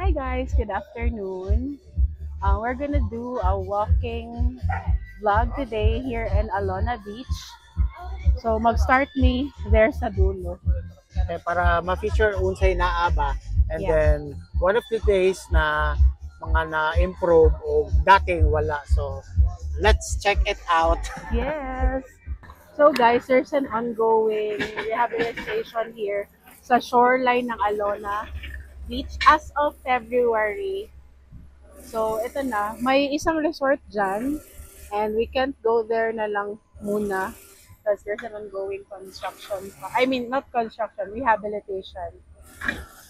Hi guys, good afternoon. We're gonna do a walking vlog today here in Alona Beach. So mag-start me there sa dulo. Para ma-feature unsay naa ba, and Yeah. then one of the days na mga na-improve o dating wala, so let's check it out. Yes. So guys, there's an ongoing rehabilitation here sa shoreline ng Alona Beach as of February. So ito na, may isang resort dyan and we can't go there na lang muna because there's an ongoing construction. I mean, not construction, rehabilitation.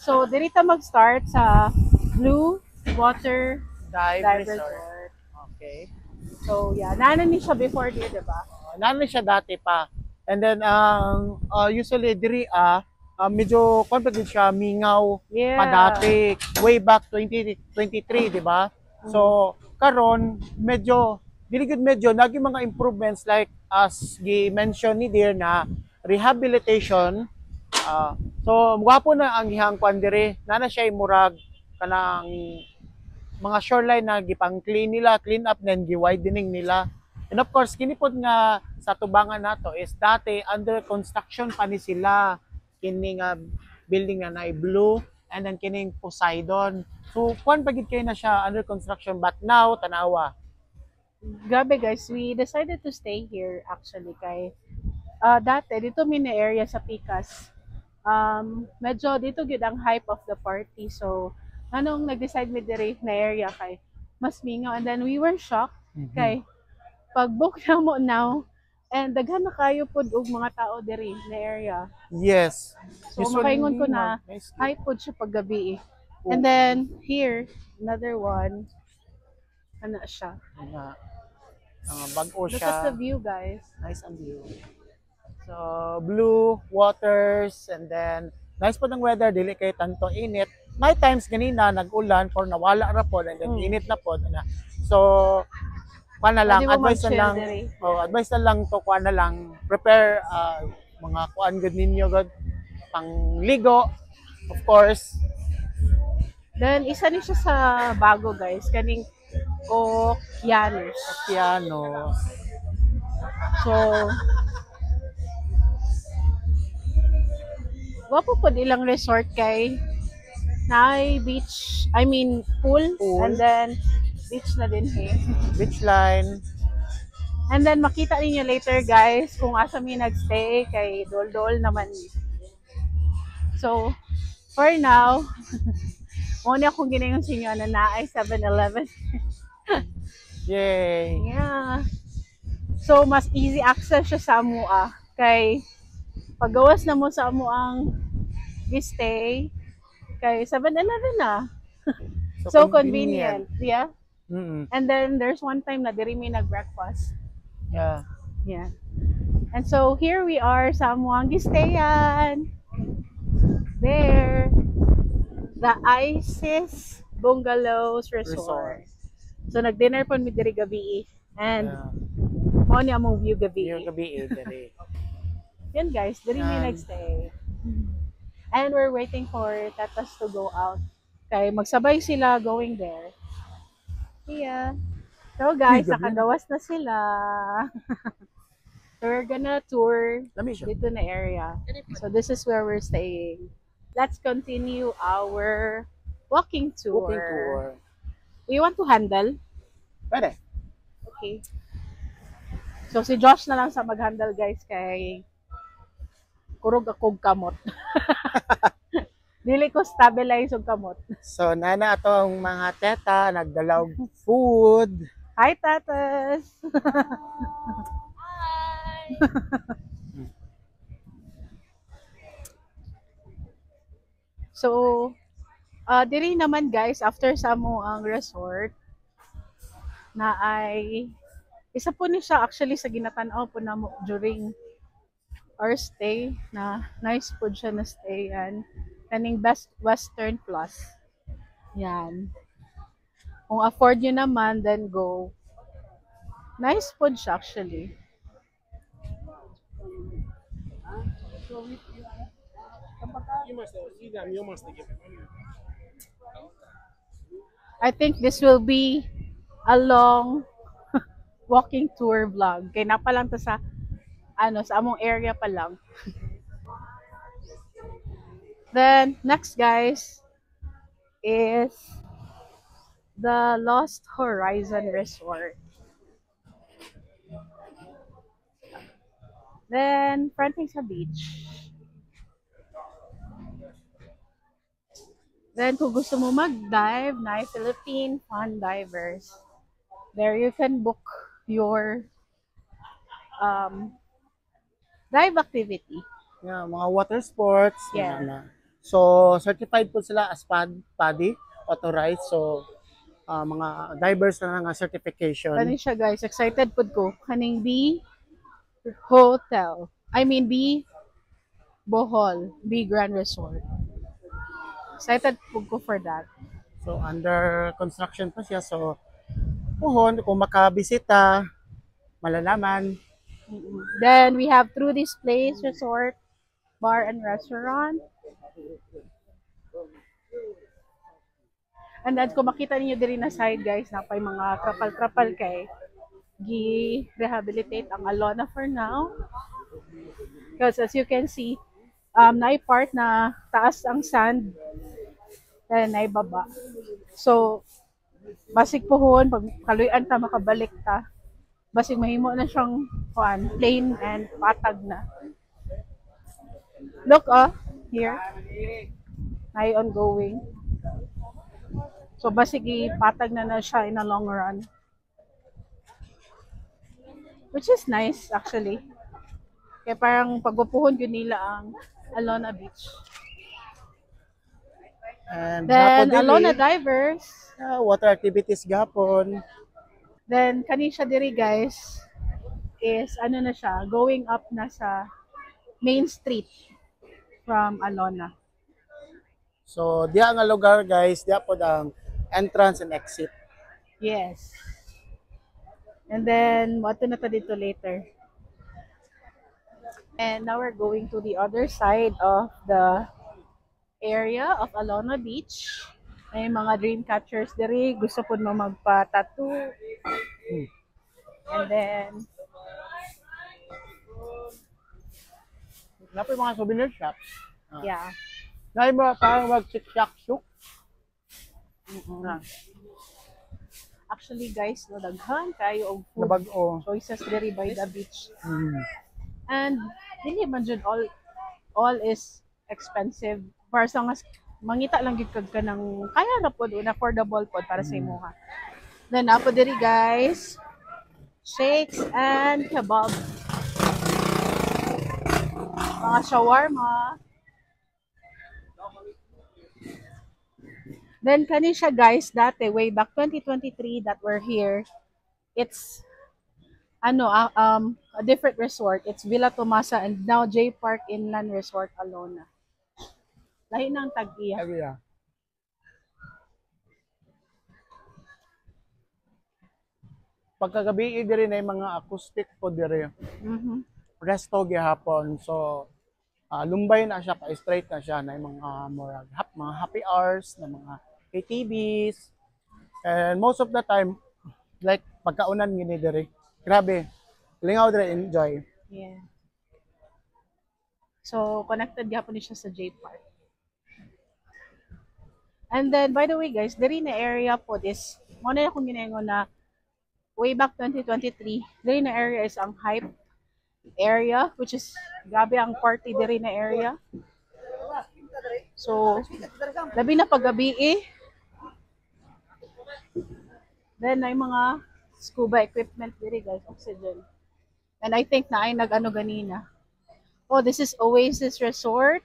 So, dito mag-start sa Blue Water Dive Dive resort. Resort. Okay. So, yeah. Naanan ni siya before dito, diba? Nano siya dati pa. And then usually diri medyo confident siya mingaw pa Yeah. dati way back 2023, di ba? So karon medyo dili gud medyo nagi mga improvements like as gi-mention ni Dear na rehabilitation. So gwapo na ang ihang kwan diri. Nana siya murag kanang mga shoreline na gipang clean up then gi-widening nila. And of course, kini pod nga sa tubangan nato is dati under construction pa ni sila kini nga building na nay Blue and then kining Poseidon. So kuan pagid kay na siya under construction but now tanawa. Grabe guys, we decided to stay here actually kay dati dito mini area sa Picas. Medyo dito gid ang hype of the party. So, anong nag-decide mi diri na area kay mas mingaw and then we were shocked kay pag-book na mo now and daghan na kayo pud og mga tao diri na area. Yes. So makaingon ko na hype pud siya pag gabi eh. And then here another one ana siya. Bag-o Look siya. at the view guys. Nice ang view. So, blue waters and then nice po ng weather, dili kay tanto init. May times ganina nag-ulan or nawala ra po and then init na po na. So, kuha na lang, Pwede mo advice na mag-chill lang, diri. advice na lang to, kuha na lang, prepare mga kuan good ninyo, good, pang ligo, of course. Then isa ni siya sa bago guys, kaning Okeanos. Piano. So, wapo po ilang resort kay naay beach, I mean pool, Pool. and then beach na din here. Beach line. And then makita ninyo later guys kung asa mi nagstay kay dol-dol naman. So, for now, muna akong ginayon sa inyo na naay 7-Eleven. Yay! Yeah. So, mas easy access siya sa Amua. Kay, paggawas na mo sa Amuang stay, kay 7-Eleven na. So convenient. Yeah. Mm-mm. And then, there's one time na diri mi nag-breakfast. Yeah. Yeah. And so, here we are sa Amuang Gistayan. There. The Isis Bungalows Resort. So, nag-dinner po mi diri gabi. And, mao ni among view gabi. Yung gabi dali. Yan guys, diri mi nagstay. And we're waiting for tatas to go out. Kay magsabay sila going there. Yeah. So guys, nakagawas na sila. So we're gonna tour Lami siya. dito na area. So this is where we're staying. Let's continue our walking tour. Walking tour. Do you want to handle? Pwede. Okay. So si Josh na lang sa mag-handle guys kay kurog akong kamot. Dili ko stabilize og kamot. So, nana atong mga teta, nagdalaw food. Hi, tatas! So, diri naman guys, after sa mo ang resort, na ay, isa po ni siya actually sa ginatanaw po na mo during our stay, na nice po siya na stay yan. Kaning Best Western Plus. Yan. Kung afford nyo naman, then go. Nice food siya actually. You must have, you got me, you must have given me. I think this will be a long walking tour vlog. Kaya na pa lang to sa sa among area pa lang. Then next guys is the Lost Horizon Resort. Then fronting sa beach. Then kung gusto mo mag-dive, na Philippine Fun Divers. There you can book your um, dive activity. Yeah, mga water sports. Yeah. So, certified po sila as PADI, authorized. So, mga divers na nga certification. Kani siya guys, excited pud ko. Kaning B Hotel. I mean B Bohol, B Grand Resort. Excited pud ko for that. So, under construction pa siya. So, puhon, kung makabisita, malalaman. Then we have Through This Place Resort, Bar and Restaurant. And then kung makita niyo diri na side guys, na pay mga trapal-trapal kay gi-rehabilitate ang Alona for now. Because as you can see, na part na taas ang sand and na baba. So, basig pohon, pag kaluyan ta, makabalik ta. Basig mahimo na siyang plain and patag na. Look, here. Ay ongoing. So, basig ipatag na siya in a long run. Which is nice, actually. Kaya parang pagwapuhon yun nila ang Alona Beach. And Then, Alona Divers. Water activities gapon. Then, kani siya diri guys, is na siya, going up na sa main street from Alona. So, diya nga lugar guys, diya po ang entrance and exit. Yes. And then, what na ta dito later. And now we're going to the other side of the area of Alona Beach. May mga dream catchers diri, gusto po mo magpa-tattoo. And then, Napo yung mga souvenir shops. yeah. Dahil mo parang mag-shack-shook. Actually guys, no, daghan kayo og food Nabag-o. choices diri by the beach. Mm. And dili man jud all is expensive. Para sa nga mangita lang gid kag kanang kaya na pod na affordable pod para sa imuha. Then napo diri guys, shakes and kebab. Mga shawarma. Then kani siya guys dati way back 2023 that we're here. It's a different resort. It's Villa Tomasa and now J Park Inland Resort Alona. Lahi ng tag-iya. Yeah. Pagkagabi diri na yung mga acoustic po diri. Resto gihapon. So, lumbay na siya, pa-straight na siya na yung mga happy hours, na mga ATVs. And most of the time, like pagkaunan gini diri. Grabe. Lingaw diri, enjoy. Yeah. So, connected gapon ni siya sa J Park. And then, by the way guys, diri na area po this, muna na akong ginengo na way back 2023, diri na area is ang hype area, which is gabi ang party diri na area. So, labi na paggabi Then, ay mga scuba equipment diri guys, oxygen. And I think na ay nag-ano ganina. Oh, this is Oasis Resort.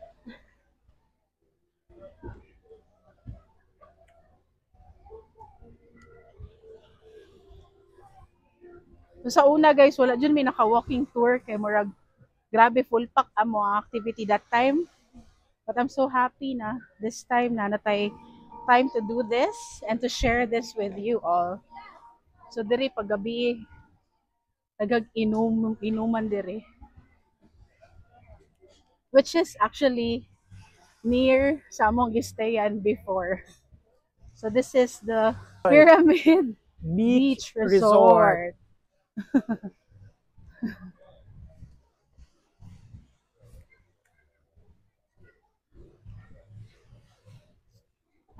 So, sa una guys, wala dyan may naka-walking tour kay murag grabe full pack ang mga activity that time. But I'm so happy na this time na natay time to do this and to share this with you all. So diri paggabi inuman diri. Which is actually near sa among gistayan before. So this is the Pyramid Beach Beach Resort. Resort.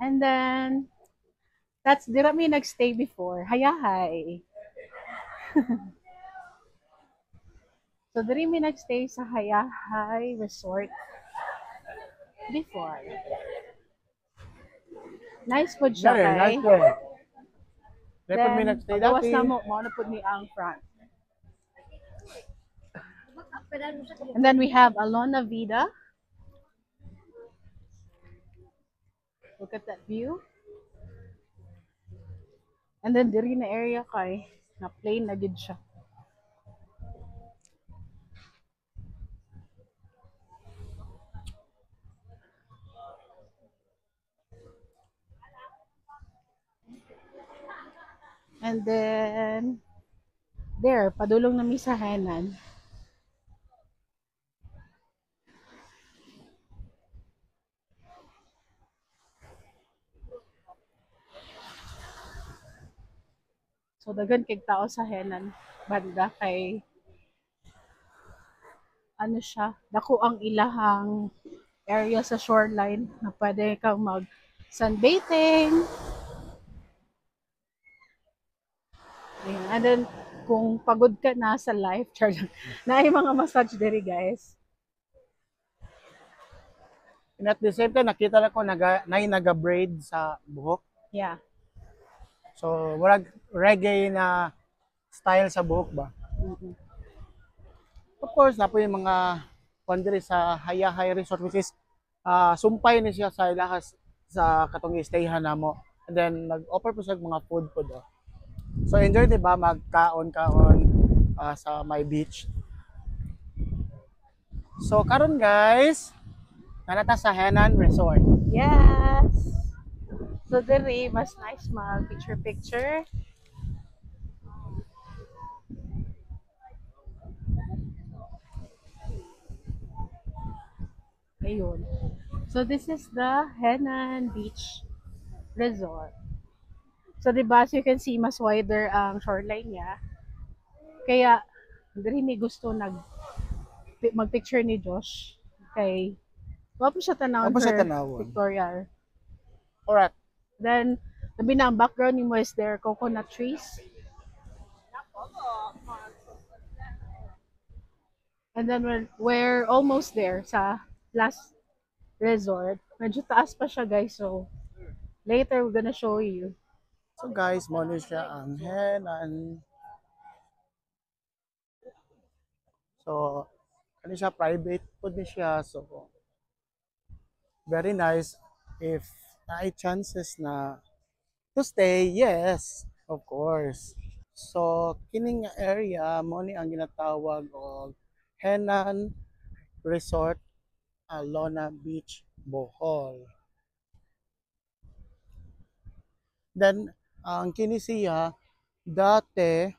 And then, that's di kami nagstay before. Hayahay. So, diri mi nagstay sa Hayahay Resort before. Nice food siya Dari, kay. nice one. Dapat may Then, nagstay pagawas dati. na mo na po ni ang front. And then we have Alona Vida. Look at that view. And then diri na area kay na plain na gid siya. And then there padulong na mi sa Henan. So daghan kay tao sa Henan banda kay ano siya, dako ang ilahang area sa shoreline na pwede kang mag sunbathing. Ayan. And then, kung pagod ka na sa life, na ay mga massage diri guys. And at the same time, nakita lang ko naga-braid sa buhok. Yeah. So, warag reggae na style sa buhok ba? Mm-mm. Of course, na po yung mga pandiri sa Hayahay Resort, which is sumpay ni siya sa ilahas sa katong stayhan namo. And then, nag-offer po siya mga food po do. So, enjoy diba magkaon-kaon sa my beach. So, karon guys, nanata sa Henan Resort. Yes. So diri mas nice mag picture. Ayun. So this is the Henan Beach Resort. So diba, as you can see, mas wider ang shoreline niya. Kaya diri may gusto magpicture ni Josh kay wapo siya tanawon Wapo siya for tanawon. pictorial. Alright. Then labi na ang background ni mo is there coconut trees. And then we're almost there sa last resort. Medyo taas pa siya guys, so later we're gonna show you. So guys, mo na siya ang Henan. So, ano siya, private po din siya. So, very nice if may chances na to stay, yes, of course. So, kining area mo ni ang ginatawag og Henan Resort, Alona Beach, Bohol. Then, ang kini siya dati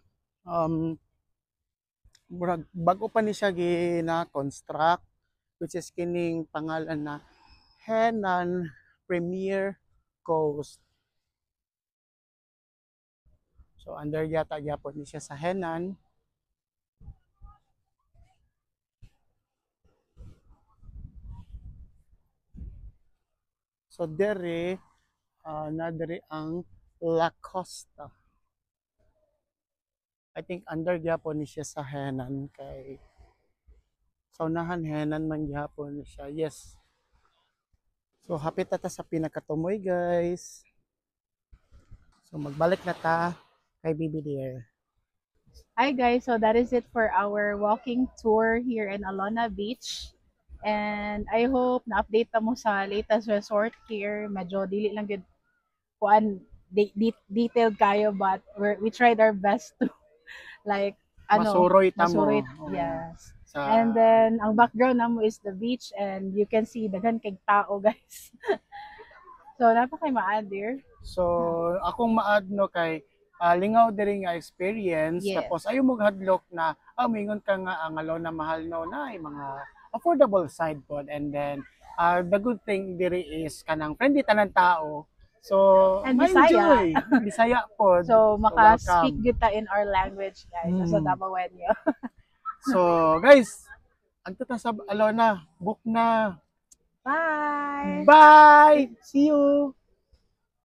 bago pa ni siya gina-construct, which is kining pangalan na Henan Premier Coast. So under yata gyapon ni siya sa Henan. So dere na dere ang La Costa. I think under gyapon ni siya sa Henan kay sa unahan Henan man gyapon ni siya. Yes. So hapit na ta sa pinakatumoy guys. So magbalik na ta kay Bibi Dear. Hi guys, so that is it for our walking tour here in Alona Beach. And I hope na-update ta mo sa latest resort here. Medyo dili lang good kuan detailed kayo, but we tried our best to like Masuroy ta mo. masuroy, Oo. yes. Sa And then ang background namo is the beach and you can see daghan kay tao guys. So napakay maad there. So, akong maadno kay lingaw diri nga experience, Yes. tapos ayo mo hadlok na mingon ka nga ang Alona mahal no na ay mga affordable side pod, and then the good thing diri is kanang friendly tanan tao So, And ma-enjoy. Bisaya po. So, maka-speak welcome. kita in our language, guys. So, dabawen nyo. So, guys, agto ta sa Alona. Book na. Bye! Bye! See you!